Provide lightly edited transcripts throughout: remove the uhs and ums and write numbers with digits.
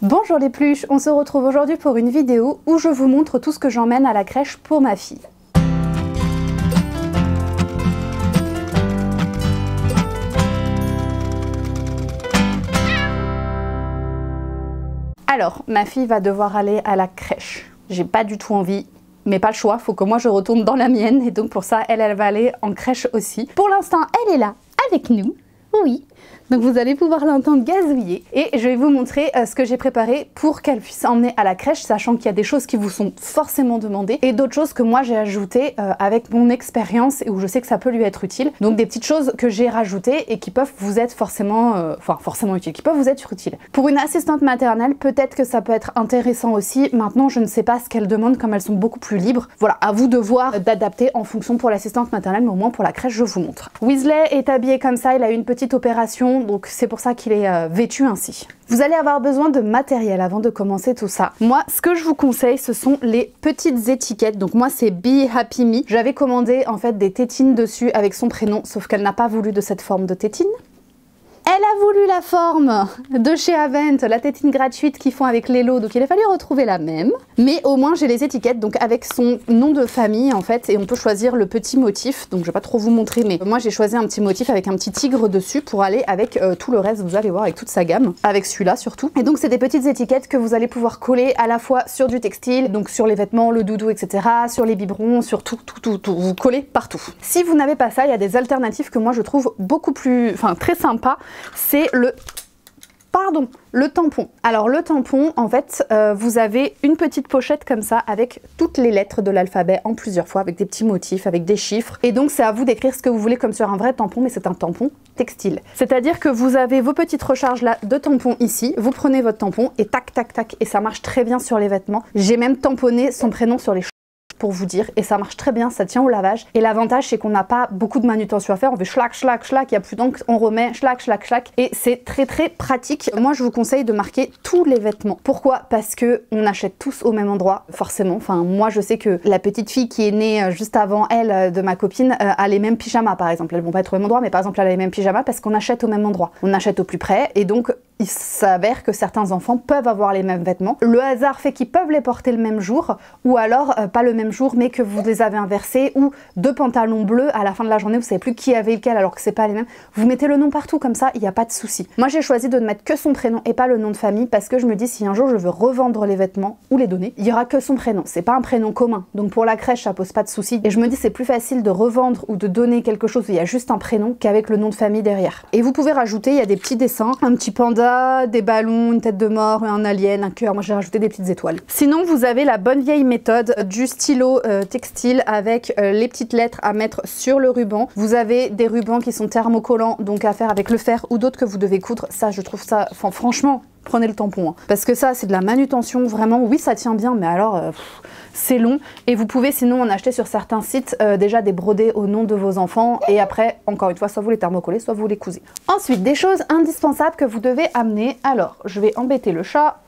Bonjour les pluches, on se retrouve aujourd'hui pour une vidéo où je vous montre tout ce que j'emmène à la crèche pour ma fille. Alors, ma fille va devoir aller à la crèche. J'ai pas du tout envie, mais pas le choix, faut que moi je retourne dans la mienne et donc pour ça, elle va aller en crèche aussi. Pour l'instant, elle est là avec nous, oui. Donc vous allez pouvoir l'entendre gazouiller et je vais vous montrer ce que j'ai préparé pour qu'elle puisse emmener à la crèche, sachant qu'il y a des choses qui vous sont forcément demandées et d'autres choses que moi j'ai ajoutées avec mon expérience et où je sais que ça peut lui être utile. Donc des petites choses que j'ai rajoutées et qui peuvent vous être forcément utiles, qui peuvent vous être utiles. Pour une assistante maternelle, peut-être que ça peut être intéressant aussi. Maintenant, je ne sais pas ce qu'elles demandent comme elles sont beaucoup plus libres. Voilà, à vous de voir, d'adapter en fonction pour l'assistante maternelle, mais au moins pour la crèche, je vous montre. Weasley est habillé comme ça, il a eu une petite opération. Donc c'est pour ça qu'il est vêtu ainsi. Vous allez avoir besoin de matériel avant de commencer tout ça. Moi, ce que je vous conseille, ce sont les petites étiquettes. Donc moi, c'est Be Happy Me. J'avais commandé en fait des tétines dessus avec son prénom, sauf qu'elle n'a pas voulu de cette forme de tétine. Elle a voulu la forme de chez Avent, la tétine gratuite qu'ils font avec Lelo, donc il a fallu retrouver la même. Mais au moins j'ai les étiquettes, donc avec son nom de famille en fait, et on peut choisir le petit motif, donc je vais pas trop vous montrer, mais moi j'ai choisi un petit motif avec un petit tigre dessus pour aller avec tout le reste, vous allez voir, avec toute sa gamme, avec celui-là surtout. Et donc c'est des petites étiquettes que vous allez pouvoir coller à la fois sur du textile, donc sur les vêtements, le doudou, etc., sur les biberons, sur tout, vous collez partout. Si vous n'avez pas ça, il y a des alternatives que moi je trouve beaucoup plus, très sympa. C'est le tampon. Alors le tampon, en fait, vous avez une petite pochette comme ça avec toutes les lettres de l'alphabet en plusieurs fois, avec des petits motifs, avec des chiffres. Et donc c'est à vous d'écrire ce que vous voulez comme sur un vrai tampon, mais c'est un tampon textile. C'est-à-dire que vous avez vos petites recharges là de tampons ici, vous prenez votre tampon et tac, tac, tac, et ça marche très bien sur les vêtements. J'ai même tamponné son prénom sur les pour vous dire, et ça marche très bien, ça tient au lavage. Et l'avantage c'est qu'on n'a pas beaucoup de manutention à faire, on fait schlac, schlac, schlac, il n'y a plus d'encre, on remet schlac, schlac, schlac, et c'est très très pratique. Moi je vous conseille de marquer tous les vêtements. Pourquoi? Parce que on achète tous au même endroit, forcément. Enfin moi je sais que la petite fille qui est née juste avant elle de ma copine a les mêmes pyjamas par exemple. Elles vont pas être au même endroit, mais par exemple elle a les mêmes pyjamas parce qu'on achète au même endroit. On achète au plus près et donc il s'avère que certains enfants peuvent avoir les mêmes vêtements. Le hasard fait qu'ils peuvent les porter le même jour, ou alors pas le même jour, mais que vous les avez inversés, ou deux pantalons bleus, à la fin de la journée, vous savez plus qui avait lequel alors que c'est pas les mêmes. Vous mettez le nom partout comme ça, il n'y a pas de souci. Moi j'ai choisi de ne mettre que son prénom et pas le nom de famille parce que je me dis si un jour je veux revendre les vêtements ou les donner, il y aura que son prénom. C'est pas un prénom commun, donc pour la crèche ça pose pas de souci. Et je me dis c'est plus facile de revendre ou de donner quelque chose où il y a juste un prénom qu'avec le nom de famille derrière. Et vous pouvez rajouter, il y a des petits dessins, un petit panda, des ballons, une tête de mort, un alien, un cœur. Moi j'ai rajouté des petites étoiles. Sinon vous avez la bonne vieille méthode du stylo textile avec les petites lettres à mettre sur le ruban. Vous avez des rubans qui sont thermocollants, donc à faire avec le fer, ou d'autres que vous devez coudre. Ça je trouve ça, franchement, prenez le tampon, hein. Parce que ça c'est de la manutention vraiment. Oui ça tient bien, mais alors c'est long. Et vous pouvez sinon en acheter sur certains sites déjà des brodés au nom de vos enfants. Et après, encore une fois, soit vous les thermocollez, soit vous les cousez. Ensuite, des choses indispensables que vous devez amener. Alors, je vais embêter le chat.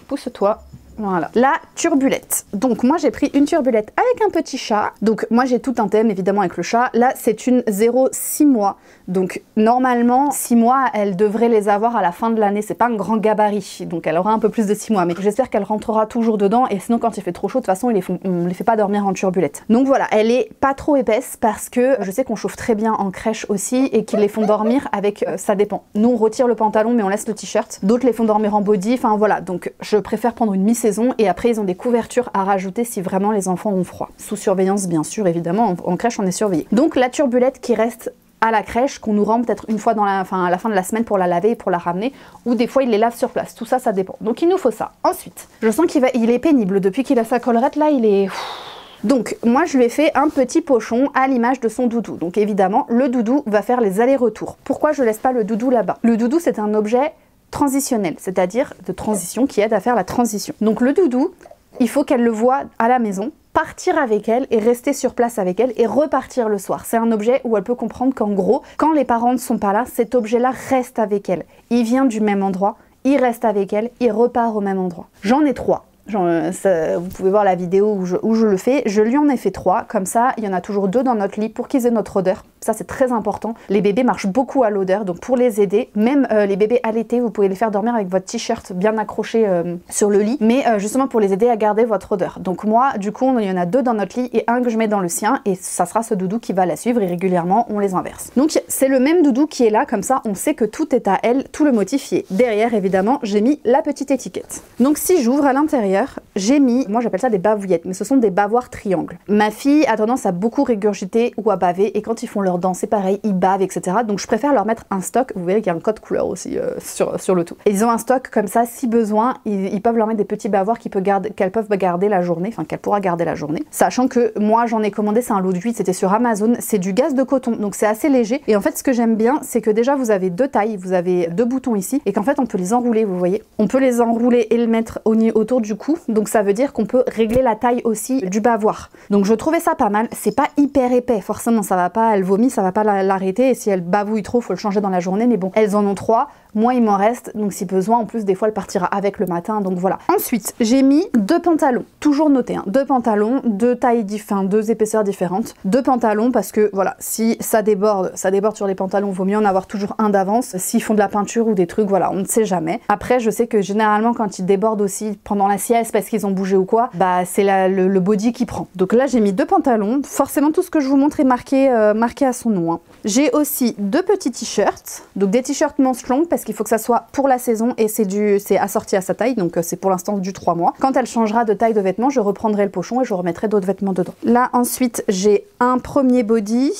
Pousse-toi. Voilà, la turbulette. Donc moi j'ai pris une turbulette avec un petit chat. Donc moi j'ai tout un thème évidemment avec le chat. Là c'est une 0-6 mois. Donc normalement 6 mois elle devrait les avoir à la fin de l'année. C'est pas un grand gabarit. Donc elle aura un peu plus de 6 mois. Mais j'espère qu'elle rentrera toujours dedans. Et sinon quand il fait trop chaud de toute façon on les fait pas dormir en turbulette. Donc voilà, elle est pas trop épaisse parce que je sais qu'on chauffe très bien en crèche aussi. Et qu'ils les font dormir avec, ça dépend. Nous on retire le pantalon mais on laisse le t-shirt. D'autres les font dormir en body. Enfin voilà, donc je préfère prendre une mi-saison. Et après ils ont des couvertures à rajouter si vraiment les enfants ont froid. Sous surveillance bien sûr, évidemment, en crèche on est surveillé. Donc la turbulette qui reste à la crèche, qu'on nous rend peut-être une fois à la fin de la semaine pour la laver et pour la ramener, ou des fois il les lave sur place, tout ça, ça dépend. Donc il nous faut ça. Ensuite, je sens il est pénible, depuis qu'il a sa collerette là, il est... Donc moi je lui ai fait un petit pochon à l'image de son doudou. Donc évidemment le doudou va faire les allers-retours. Pourquoi je laisse pas le doudou là-bas? Le doudou c'est un objet transitionnel, c'est-à-dire de transition qui aide à faire la transition. Donc le doudou, il faut qu'elle le voie à la maison, partir avec elle et rester sur place avec elle et repartir le soir. C'est un objet où elle peut comprendre qu'en gros, quand les parents ne sont pas là, cet objet-là reste avec elle. Il vient du même endroit, il reste avec elle, il repart au même endroit. J'en ai 3. Genre, vous pouvez voir la vidéo où je le fais. Je lui en ai fait 3, comme ça il y en a toujours 2 dans notre lit pour qu'ils aient notre odeur. Ça c'est très important. Les bébés marchent beaucoup à l'odeur, donc pour les aider, même les bébés allaités, vous pouvez les faire dormir avec votre t-shirt bien accroché sur le lit, mais justement pour les aider à garder votre odeur. Donc moi du coup il y en a 2 dans notre lit et un que je mets dans le sien, et ça sera ce doudou qui va la suivre, et régulièrement on les inverse. Donc c'est le même doudou qui est là, comme ça on sait que tout est à elle, tout le motif y est. Derrière évidemment j'ai mis la petite étiquette. Donc si j'ouvre à l'intérieur, j'ai mis, moi j'appelle ça des bavouillettes, mais ce sont des bavoirs triangles. Ma fille a tendance à beaucoup régurgiter ou à baver, et quand ils font leur danse c'est pareil, ils bavent, etc. Donc je préfère leur mettre un stock. Vous verrez qu'il y a un code couleur aussi sur le tout. Et ils ont un stock comme ça, si besoin, ils peuvent leur mettre des petits bavoirs qu'elles peuvent garder la journée, enfin qu'elle pourra garder la journée. Sachant que moi j'en ai commandé, c'est un lot d'huile, c'était sur Amazon, c'est du gaz de coton, donc c'est assez léger. Et en fait ce que j'aime bien, c'est que déjà vous avez 2 tailles, vous avez 2 boutons ici, et qu'en fait on peut les enrouler, vous voyez. On peut les enrouler et le mettre autour du cou, donc ça veut dire qu'on peut régler la taille aussi du bavoir. Donc je trouvais ça pas mal, c'est pas hyper épais, forcément ça va pas, elle vomit, ça va pas l'arrêter, et si elle bavouille trop, faut le changer dans la journée, mais bon, elles en ont 3, moi il m'en reste, donc si besoin, en plus des fois elle partira avec le matin, donc voilà. Ensuite, j'ai mis 2 pantalons, toujours noté, hein, 2 pantalons, 2 tailles différentes, 2 épaisseurs différentes, 2 pantalons, parce que voilà, si ça déborde sur les pantalons, vaut mieux en avoir toujours un d'avance, s'ils font de la peinture ou des trucs, voilà, on ne sait jamais. Après, je sais que généralement quand ils débordent aussi pendant la sieste parce qu'ils ont bougé ou quoi, bah c'est le body qui prend. Donc là j'ai mis 2 pantalons, forcément tout ce que je vous montre est marqué à son nom, hein. J'ai aussi 2 petits t-shirts, donc des t-shirts manches longues parce qu'il faut que ça soit pour la saison, et c'est assorti à sa taille, donc c'est pour l'instant du 3 mois. Quand elle changera de taille de vêtements, je reprendrai le pochon et je remettrai d'autres vêtements dedans. Là ensuite j'ai un premier body,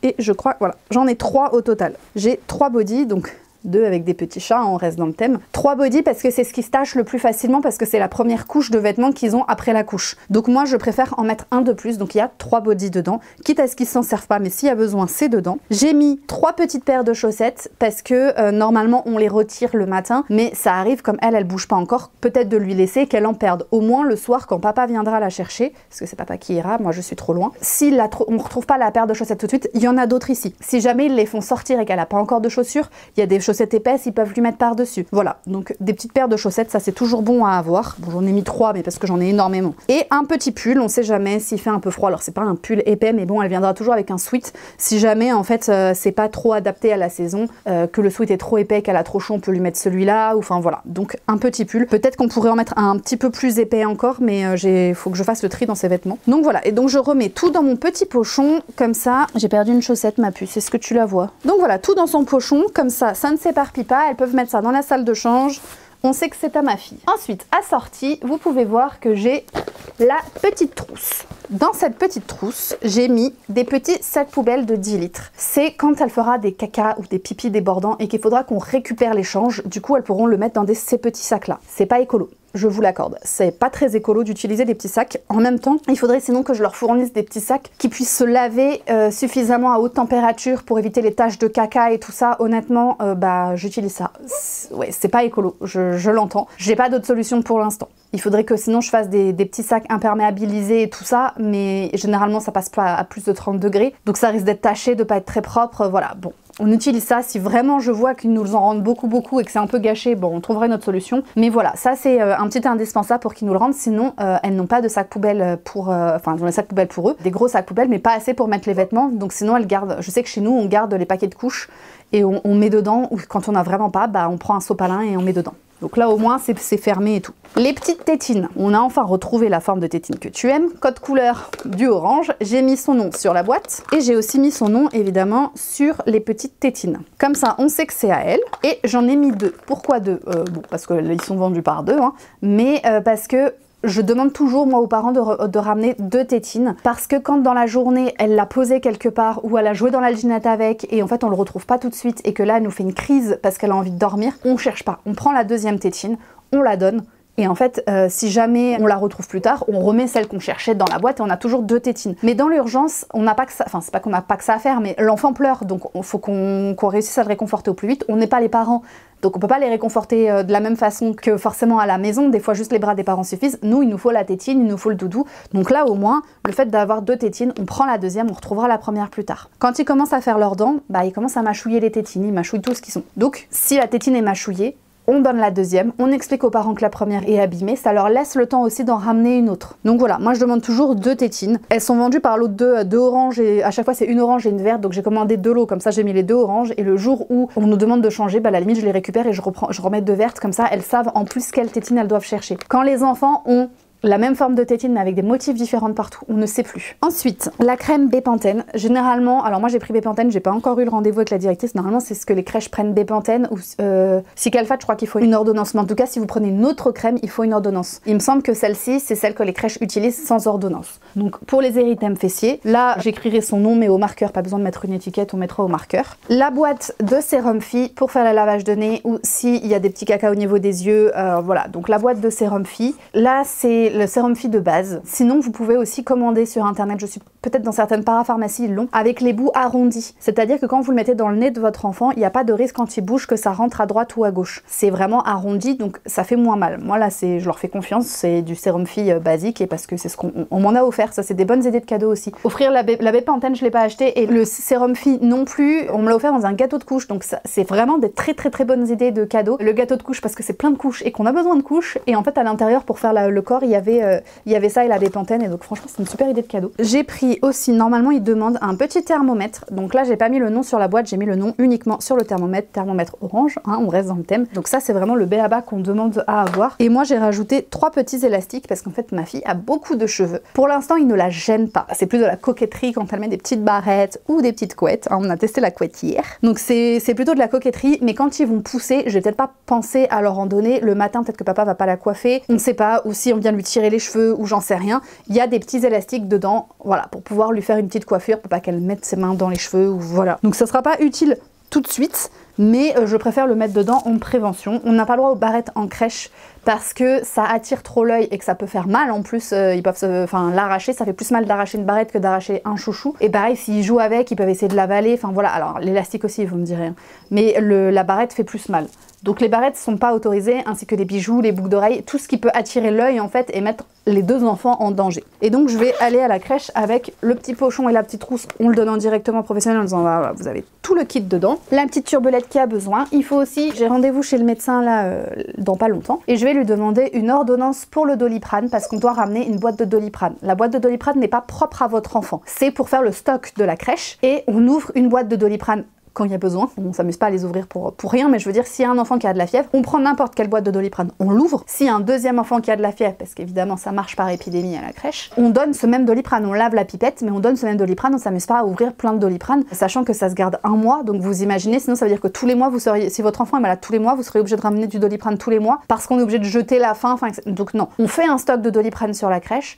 et je crois, voilà, j'en ai 3 au total. J'ai 3 bodys, donc 2 avec des petits chats, on reste dans le thème. 3 bodys parce que c'est ce qui se tâche le plus facilement, parce que c'est la première couche de vêtements qu'ils ont après la couche. Donc moi je préfère en mettre un de plus, donc il y a 3 bodys dedans, quitte à ce qu'ils s'en servent pas, mais s'il y a besoin c'est dedans. J'ai mis 3 petites paires de chaussettes parce que normalement on les retire le matin, mais ça arrive, comme elle bouge pas encore, peut-être de lui laisser qu'elle en perde. Au moins le soir quand papa viendra la chercher, parce que c'est papa qui ira, moi je suis trop loin. Si on retrouve pas la paire de chaussettes tout de suite, il y en a d'autres ici. Si jamais ils les font sortir et qu'elle a pas encore de chaussures, il y a des chaussettes épaisses, ils peuvent lui mettre par dessus. Voilà, donc des petites paires de chaussettes, ça c'est toujours bon à avoir. Bon, j'en ai mis 3, mais parce que j'en ai énormément. Et un petit pull, on sait jamais s'il fait un peu froid. Alors c'est pas un pull épais, mais bon, elle viendra toujours avec un sweat. Si jamais en fait c'est pas trop adapté à la saison, que le sweat est trop épais, qu'elle a trop chaud, on peut lui mettre celui-là, ou enfin voilà. Donc un petit pull. Peut-être qu'on pourrait en mettre un petit peu plus épais encore, mais faut que je fasse le tri dans ses vêtements. Donc voilà, et donc je remets tout dans mon petit pochon, comme ça. J'ai perdu une chaussette, ma puce, est-ce que tu la vois? Donc voilà, tout dans son pochon, comme ça ne s'éparpille pas. Elles peuvent mettre ça dans la salle de change. On sait que c'est à ma fille. Ensuite, assorti, vous pouvez voir que j'ai la petite trousse. Dans cette petite trousse, j'ai mis des petits sacs poubelles de 10 litres. C'est quand elle fera des caca ou des pipis débordants et qu'il faudra qu'on récupère l'échange. Du coup, elles pourront le mettre dans ces petits sacs-là. C'est pas écolo. Je vous l'accorde, c'est pas très écolo d'utiliser des petits sacs. En même temps, il faudrait sinon que je leur fournisse des petits sacs qui puissent se laver suffisamment à haute température pour éviter les taches de caca et tout ça. Honnêtement, bah j'utilise ça. Ouais, c'est pas écolo, je l'entends. J'ai pas d'autre solution pour l'instant. Il faudrait que sinon je fasse des petits sacs imperméabilisés et tout ça, mais généralement ça passe pas à plus de 30 degrés, donc ça risque d'être taché, de pas être très propre, voilà, bon. On utilise ça, si vraiment je vois qu'ils nous en rendent beaucoup et que c'est un peu gâché, bon on trouverait notre solution. Mais voilà, ça c'est un petit indispensable pour qu'ils nous le rendent, sinon elles n'ont pas de sac poubelle pour... Enfin, elles ont les sacs poubelles pour eux, des gros sacs poubelles, mais pas assez pour mettre les vêtements, donc sinon elles gardent... Je sais que chez nous on garde les paquets de couches et on met dedans, ou quand on n'a vraiment pas, bah on prend un sopalin et on met dedans. Donc là au moins c'est fermé et tout. Les petites tétines, on a enfin retrouvé la forme de tétine que tu aimes. Code couleur du orange, j'ai mis son nom sur la boîte et j'ai aussi mis son nom évidemment sur les petites tétines. Comme ça on sait que c'est à elle, et j'en ai mis 2. Pourquoi 2? Bon, parce qu'ils sont vendus par 2, hein, mais parce que je demande toujours, moi, aux parents de ramener 2 tétines, parce que quand dans la journée, elle l'a posé quelque part, ou elle a joué dans l'alginate avec, et en fait on le retrouve pas tout de suite, et que là elle nous fait une crise parce qu'elle a envie de dormir, on cherche pas. On prend la deuxième tétine, on la donne, et en fait, si jamais on la retrouve plus tard, on remet celle qu'on cherchait dans la boîte et on a toujours 2 tétines. Mais dans l'urgence, on n'a pas que ça, enfin c'est pas qu'on n'a pas que ça à faire, mais l'enfant pleure, donc il faut qu'on réussisse à le réconforter au plus vite. On n'est pas les parents, donc on peut pas les réconforter de la même façon que forcément à la maison. Des fois juste les bras des parents suffisent. Nous, il nous faut la tétine, il nous faut le doudou. Donc là au moins, le fait d'avoir 2 tétines, on prend la deuxième, on retrouvera la première plus tard. Quand ils commencent à faire leurs dents, bah ils commencent à mâchouiller les tétines, ils mâchouillent tout ce qu'ils sont. Donc si la tétine est mâchouillée, on donne la deuxième, on explique aux parents que la première est abîmée, ça leur laisse le temps aussi d'en ramener une autre. Donc voilà, moi je demande toujours 2 tétines. Elles sont vendues par l'autre 2 oranges et à chaque fois c'est une orange et une verte, donc j'ai commandé 2 lots, comme ça j'ai mis les 2 oranges et le jour où on nous demande de changer, bah à la limite je les récupère et je remets 2 vertes, comme ça elles savent en plus quelle tétine elles doivent chercher. Quand les enfants ont la même forme de tétine mais avec des motifs différents partout, on ne sait plus. Ensuite, la crème Bepanthen. Généralement, alors moi j'ai pris Bepanthen, j'ai pas encore eu le rendez-vous avec la directrice, normalement c'est ce que les crèches prennent Bepanthen ou Cicalfate, je crois qu'il faut une ordonnance, mais en tout cas si vous prenez une autre crème, il faut une ordonnance. Il me semble que celle-ci, c'est celle que les crèches utilisent sans ordonnance. Donc pour les érythèmes fessiers, là j'écrirai son nom mais au marqueur, pas besoin de mettre une étiquette, on mettra au marqueur. La boîte de sérum Phi pour faire le lavage de nez ou s'il y a des petits cacas au niveau des yeux, voilà, donc la boîte de sérum Phi. Là c'est le sérum Phi de base. Sinon, vous pouvez aussi commander sur internet, je suis peut-être dans certaines parapharmacies, ils l'ont, avec les bouts arrondis. C'est-à-dire que quand vous le mettez dans le nez de votre enfant, il n'y a pas de risque quand il bouge que ça rentre à droite ou à gauche. C'est vraiment arrondi, donc ça fait moins mal. Moi là, je leur fais confiance, c'est du sérum Phi basique et parce que c'est ce qu'on m'en a offert. Ça, c'est des bonnes idées de cadeaux aussi. Offrir la Bepanthen, je l'ai pas acheté et le sérum Phi non plus, on me l'a offert dans un gâteau de couche. Donc c'est vraiment des très bonnes idées de cadeaux. Le gâteau de couche parce que c'est plein de couches et qu'on a besoin de couches et en fait à l'intérieur pour faire le corps, il y avait ça et la Bepanthen et donc franchement c'est une super idée de cadeau. J'ai pris aussi, normalement ils demandent un petit thermomètre, donc là j'ai pas mis le nom sur la boîte, j'ai mis le nom uniquement sur le thermomètre orange, hein, on reste dans le thème. Donc ça c'est vraiment le b.a-ba qu'on demande à avoir. Et moi j'ai rajouté 3 petits élastiques parce qu'en fait ma fille a beaucoup de cheveux. Pour l'instant il ne la gêne pas, c'est plus de la coquetterie quand elle met des petites barrettes ou des petites couettes, hein, on a testé la couette hier. Donc c'est plutôt de la coquetterie, mais quand ils vont pousser, je vais peut-être pas penser à leur en donner le matin, peut-être que papa va pas la coiffer, on ne sait pas, ou si on vient lui tirer les cheveux ou j'en sais rien, il y a des petits élastiques dedans, voilà, pour pouvoir lui faire une petite coiffure, pour pas qu'elle mette ses mains dans les cheveux, ou voilà. Donc ça sera pas utile tout de suite, mais je préfère le mettre dedans en prévention. On n'a pas le droit aux barrettes en crèche parce que ça attire trop l'œil et que ça peut faire mal en plus, ils peuvent l'arracher, ça fait plus mal d'arracher une barrette que d'arracher un chouchou. Et pareil, s'ils jouent avec, ils peuvent essayer de l'avaler, enfin voilà, alors l'élastique aussi, vous me direz, mais la barrette fait plus mal. Donc les barrettes sont pas autorisées, ainsi que les bijoux, les boucles d'oreilles, tout ce qui peut attirer l'œil en fait et mettre les 2 enfants en danger. Et donc je vais aller à la crèche avec le petit pochon et la petite trousse, on le donne directement au professionnel en disant voilà, vous avez tout le kit dedans, la petite turbelette qui a besoin. Il faut aussi, j'ai rendez-vous chez le médecin là dans pas longtemps et je vais lui demander une ordonnance pour le Doliprane parce qu'on doit ramener une boîte de Doliprane. La boîte de Doliprane n'est pas propre à votre enfant, c'est pour faire le stock de la crèche et on ouvre une boîte de Doliprane quand il y a besoin. On s'amuse pas à les ouvrir pour rien, mais je veux dire, s'il y a un enfant qui a de la fièvre, on prend n'importe quelle boîte de Doliprane, on l'ouvre. S'il y a un deuxième enfant qui a de la fièvre, parce qu'évidemment ça marche par épidémie à la crèche, on donne ce même Doliprane, on lave la pipette, mais on donne ce même Doliprane, on s'amuse pas à ouvrir plein de Doliprane, sachant que ça se garde 1 mois, donc vous imaginez, sinon ça veut dire que tous les mois, si votre enfant est malade tous les mois, vous serez obligé de ramener du Doliprane tous les mois, parce qu'on est obligé de jeter la fin, donc non. On fait un stock de Doliprane sur la crèche,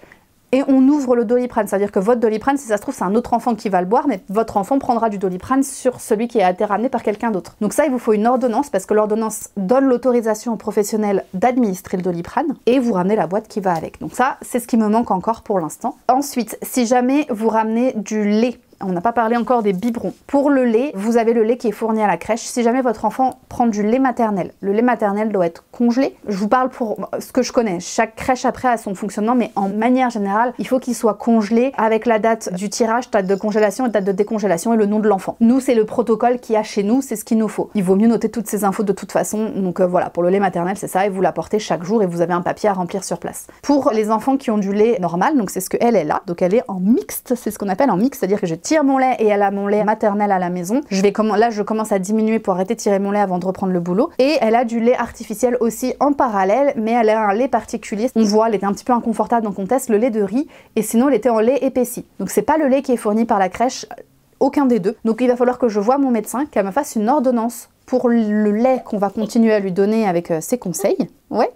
et on ouvre le Doliprane, c'est-à-dire que votre Doliprane, si ça se trouve, c'est un autre enfant qui va le boire, mais votre enfant prendra du Doliprane sur celui qui a été ramené par quelqu'un d'autre. Donc ça, il vous faut une ordonnance, parce que l'ordonnance donne l'autorisation aux professionnels d'administrer le Doliprane, et vous ramenez la boîte qui va avec. Donc ça, c'est ce qui me manque encore pour l'instant. Ensuite, si jamais vous ramenez du lait, on n'a pas parlé encore des biberons. Pour le lait, vous avez le lait qui est fourni à la crèche. Si jamais votre enfant prend du lait maternel, le lait maternel doit être congelé. Je vous parle pour ce que je connais. Chaque crèche après a son fonctionnement, mais en manière générale, il faut qu'il soit congelé avec la date du tirage, date de congélation et date de décongélation et le nom de l'enfant. Nous, c'est le protocole qu'il y a chez nous, c'est ce qu'il nous faut. Il vaut mieux noter toutes ces infos de toute façon. Donc voilà, pour le lait maternel, c'est ça, et vous l'apportez chaque jour et vous avez un papier à remplir sur place. Pour les enfants qui ont du lait normal, donc c'est ce qu'elle est là, donc elle est en mixte, c'est ce qu'on appelle en mixte, c'est-à-dire que je tire mon lait et elle a mon lait maternel à la maison. Là, je commence à diminuer pour arrêter de tirer mon lait avant de reprendre le boulot. Et elle a du lait artificiel aussi en parallèle, mais elle a un lait particulier. On voit, elle était un petit peu inconfortable, donc on teste le lait de riz, et sinon elle était en lait épaissi. Donc c'est pas le lait qui est fourni par la crèche, aucun des deux. Donc il va falloir que je voie mon médecin, qu'elle me fasse une ordonnance pour le lait qu'on va continuer à lui donner avec ses conseils. Ouais,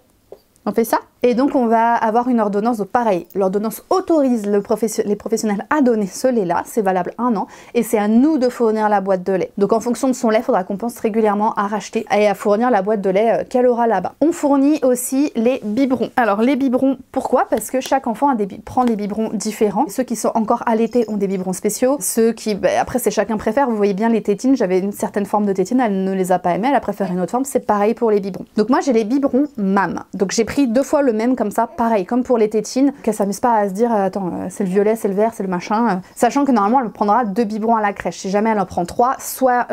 on fait ça. Et donc on va avoir une ordonnance, donc pareil, l'ordonnance autorise les professionnels à donner ce lait-là, c'est valable 1 an, et c'est à nous de fournir la boîte de lait. Donc en fonction de son lait, il faudra qu'on pense régulièrement à racheter et à fournir la boîte de lait qu'elle aura là-bas. On fournit aussi les biberons. Alors les biberons, pourquoi? Parce que chaque enfant prend des biberons différents. Ceux qui sont encore allaités ont des biberons spéciaux. Ceux qui, après c'est chacun préfère, vous voyez bien les tétines, j'avais une certaine forme de tétine, elle ne les a pas aimées, elle a préféré une autre forme, c'est pareil pour les biberons. Donc moi j'ai les biberons MAM. Donc j'ai pris 2 fois le même comme ça, pareil, comme pour les tétines, qu'elle s'amuse pas à se dire attends, c'est le violet, c'est le vert, c'est le machin, sachant que normalement elle prendra 2 biberons à la crèche. Si jamais elle en prend 3, soit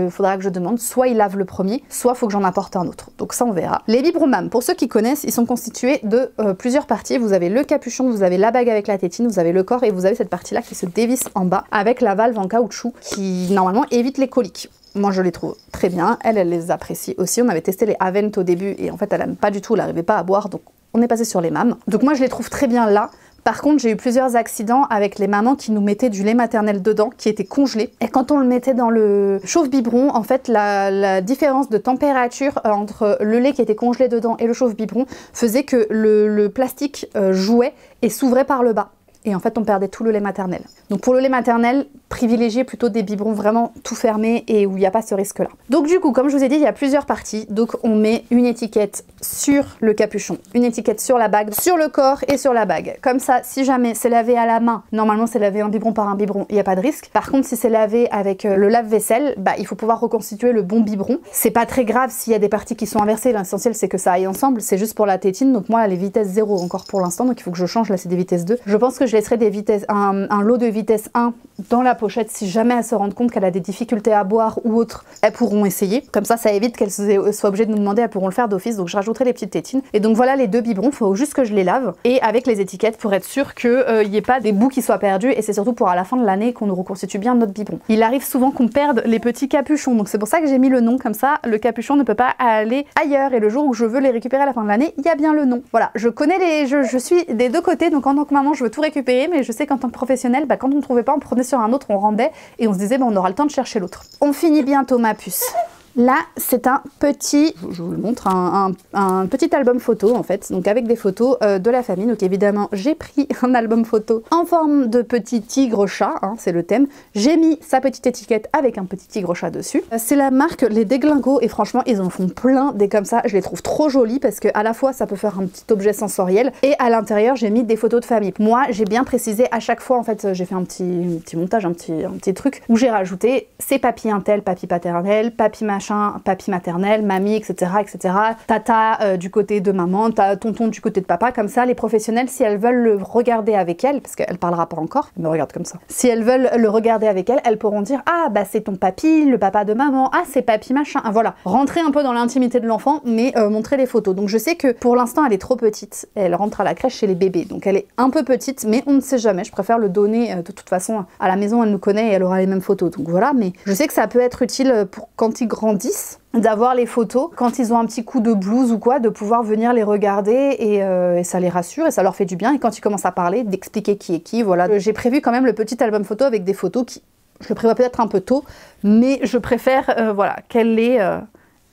faudra que je demande, soit il lave le premier, soit faut que j'en apporte un autre. Donc ça on verra. Les biberons MAM, pour ceux qui connaissent, ils sont constitués de plusieurs parties. Vous avez le capuchon, vous avez la bague avec la tétine, vous avez le corps et vous avez cette partie là qui se dévisse en bas avec la valve en caoutchouc qui normalement évite les coliques. Moi je les trouve très bien, elle les apprécie aussi. On avait testé les Avent au début et en fait elle aime pas du tout, elle n'arrivait pas à boire, donc on est passé sur les MAM. Donc moi je les trouve très bien là. Par contre, j'ai eu plusieurs accidents avec les mamans qui nous mettaient du lait maternel dedans, qui était congelé. Et quand on le mettait dans le chauffe-biberon, en fait, la différence de température entre le lait qui était congelé dedans et le chauffe-biberon faisait que le plastique jouait et s'ouvrait par le bas. Et en fait, on perdait tout le lait maternel. Donc pour le lait maternel, privilégiez plutôt des biberons vraiment tout fermés et où il n'y a pas ce risque-là. Donc du coup, comme je vous ai dit, il y a plusieurs parties. Donc on met une étiquette sur le capuchon, une étiquette sur la bague, sur le corps et sur la bague. Comme ça, si jamais c'est lavé à la main, normalement c'est lavé un biberon par un biberon, il n'y a pas de risque. Par contre, si c'est lavé avec le lave-vaisselle, bah, il faut pouvoir reconstituer le bon biberon. C'est pas très grave s'il y a des parties qui sont inversées. L'essentiel, c'est que ça aille ensemble. C'est juste pour la tétine. Donc moi, les vitesses 0 encore pour l'instant. Donc il faut que je change. Là, c'est des vitesses 2. Je pense que je laisserai des vitesses, un lot de vitesse 1 dans la pochette. Si jamais elles se rendent compte qu'elle a des difficultés à boire ou autre, elles pourront essayer. Comme ça évite qu'elles soient obligées de nous demander, elles pourront le faire d'office. Donc je rajouterai les petites tétines. Et donc voilà les 2 biberons. Il faut juste que je les lave et avec les étiquettes pour être sûr qu'il n'y ait pas des bouts qui soient perdus. Et c'est surtout pour à la fin de l'année qu'on nous reconstitue bien notre biberon. Il arrive souvent qu'on perde les petits capuchons. Donc c'est pour ça que j'ai mis le nom. Comme ça, le capuchon ne peut pas aller ailleurs. Et le jour où je veux les récupérer à la fin de l'année, il y a bien le nom. Voilà, je connais je suis des deux côtés. Donc en tant que maman, je veux tout récupérer. Mais je sais qu'en tant que professionnelle, bah, quand on ne trouvait pas, on prenait sur un autre, on rendait et on se disait bah, on aura le temps de chercher l'autre. On finit bientôt ma puce. Là, c'est un petit, je vous le montre, un petit album photo en fait, donc avec des photos de la famille. Donc évidemment, j'ai pris un album photo en forme de petit tigre-chat, hein, c'est le thème. J'ai mis sa petite étiquette avec un petit tigre-chat dessus. C'est la marque Les Déglingos et franchement, ils en font plein des comme ça. Je les trouve trop jolis parce que à la fois, ça peut faire un petit objet sensoriel et à l'intérieur, j'ai mis des photos de famille. Moi, j'ai bien précisé à chaque fois, en fait, j'ai fait un petit montage, un petit truc où j'ai rajouté c'est papy untel, papy paternel, papy machin, papy maternel, mamie, etc., etc. Tata du côté de maman, tonton du côté de papa. Comme ça, les professionnels, si elles veulent le regarder avec elle, parce qu'elle parlera pas encore, elle me regarde comme ça. Si elles veulent le regarder avec elle, elles pourront dire ah bah c'est ton papy, le papa de maman, ah c'est papy machin. Ah, voilà, rentrer un peu dans l'intimité de l'enfant, mais montrer les photos. Donc je sais que pour l'instant, elle est trop petite. Elle rentre à la crèche chez les bébés, donc elle est un peu petite, mais on ne sait jamais. Je préfère le donner de toute façon à la maison. Elle nous connaît et elle aura les mêmes photos. Donc voilà, mais je sais que ça peut être utile pour quand ils grandissent, d'avoir les photos, quand ils ont un petit coup de blues ou quoi, de pouvoir venir les regarder et ça les rassure et ça leur fait du bien. Et quand ils commencent à parler, d'expliquer qui est qui, voilà. J'ai prévu quand même le petit album photo avec des photos qui, je le prévois peut-être un peu tôt, mais je préfère voilà, qu'elle ait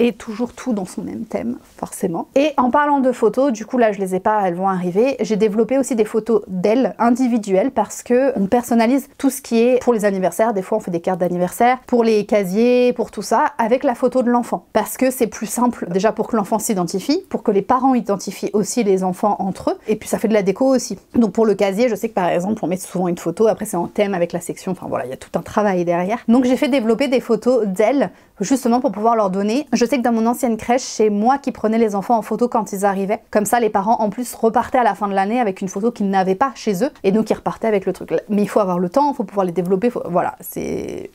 et toujours tout dans son même thème, forcément. Et en parlant de photos, du coup là je les ai pas, elles vont arriver, j'ai développé aussi des photos d'elles, individuelles, parce que on personnalise tout ce qui est pour les anniversaires, des fois on fait des cartes d'anniversaire, pour les casiers, pour tout ça, avec la photo de l'enfant. Parce que c'est plus simple, déjà pour que l'enfant s'identifie, pour que les parents identifient aussi les enfants entre eux, et puis ça fait de la déco aussi. Donc pour le casier, je sais que par exemple on met souvent une photo, après c'est en thème avec la section, enfin voilà, il y a tout un travail derrière. Donc j'ai fait développer des photos d'elles, justement pour pouvoir leur donner. Je sais que dans mon ancienne crèche, c'est moi qui prenais les enfants en photo quand ils arrivaient. Comme ça, les parents en plus repartaient à la fin de l'année avec une photo qu'ils n'avaient pas chez eux et donc ils repartaient avec le truc. Mais il faut avoir le temps, il faut pouvoir les développer. Voilà, c'est...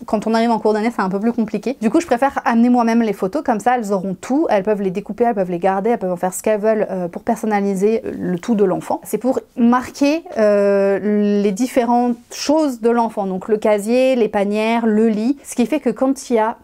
Quand on arrive en cours d'année, c'est un peu plus compliqué. Du coup, je préfère amener moi-même les photos, comme ça, elles auront tout. Elles peuvent les découper, elles peuvent les garder, elles peuvent en faire ce qu'elles veulent pour personnaliser le tout de l'enfant. C'est pour marquer les différentes choses de l'enfant. Donc le casier, les panières, le lit. Ce qui fait que quand il y a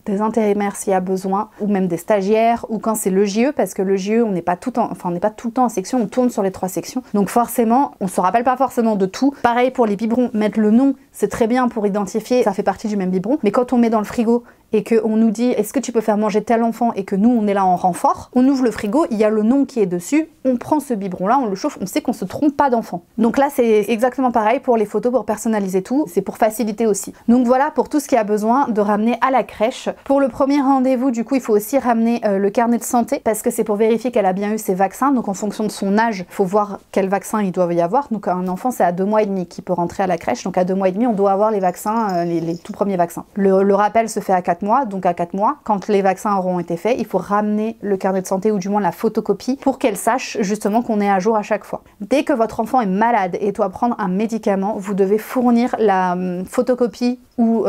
des intérimaires s'il y a besoin, ou même des stagiaires, ou quand c'est le JE, parce que le JE, on n'est pas tout le temps en section, on tourne sur les 3 sections. Donc forcément, on se rappelle pas forcément de tout. Pareil pour les biberons, mettre le nom, c'est très bien pour identifier, ça fait partie du même biberon. Mais quand on met dans le frigo et qu'on nous dit est-ce que tu peux faire manger tel enfant et que nous on est là en renfort, on ouvre le frigo, il y a le nom qui est dessus, on prend ce biberon là, on le chauffe, on sait qu'on se trompe pas d'enfant. Donc là c'est exactement pareil pour les photos, pour personnaliser tout, c'est pour faciliter aussi. Donc voilà pour tout ce qui a besoin de ramener à la crèche. Pour le premier rendez-vous du coup il faut aussi ramener le carnet de santé parce que c'est pour vérifier qu'elle a bien eu ses vaccins. Donc en fonction de son âge, il faut voir quel vaccin il doit y avoir. Donc un enfant c'est à 2 mois et demi qui peut rentrer à la crèche, donc à 2 mois et demi on doit avoir les vaccins, les tout premiers vaccins. Le rappel se fait à 4 4 mois. Donc à 4 mois, quand les vaccins auront été faits, il faut ramener le carnet de santé ou du moins la photocopie pour qu'elle sache justement qu'on est à jour à chaque fois. Dès que votre enfant est malade et doit prendre un médicament, vous devez fournir la photocopie ou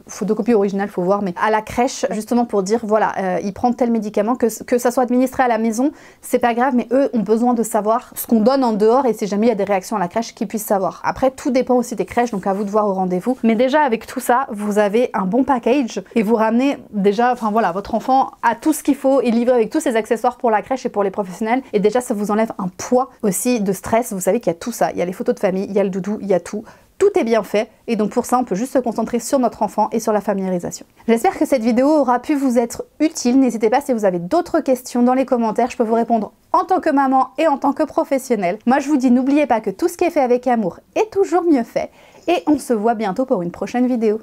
photocopie originale, faut voir, mais à la crèche justement pour dire voilà, il prend tel médicament, que ça soit administré à la maison, c'est pas grave, mais eux ont besoin de savoir ce qu'on donne en dehors et si jamais il y a des réactions à la crèche, qu'ils puissent savoir. Après, tout dépend aussi des crèches, donc à vous de voir au rendez-vous. Mais déjà avec tout ça, vous avez un bon package et vous ramenez déjà, enfin voilà, votre enfant a tout ce qu'il faut et livré avec tous ses accessoires pour la crèche et pour les professionnels. Et déjà, ça vous enlève un poids aussi de stress. Vous savez qu'il y a tout ça, il y a les photos de famille, il y a le doudou, il y a tout. Tout est bien fait et donc pour ça on peut juste se concentrer sur notre enfant et sur la familiarisation. J'espère que cette vidéo aura pu vous être utile. N'hésitez pas si vous avez d'autres questions dans les commentaires, je peux vous répondre en tant que maman et en tant que professionnelle. Moi je vous dis n'oubliez pas que tout ce qui est fait avec amour est toujours mieux fait et on se voit bientôt pour une prochaine vidéo.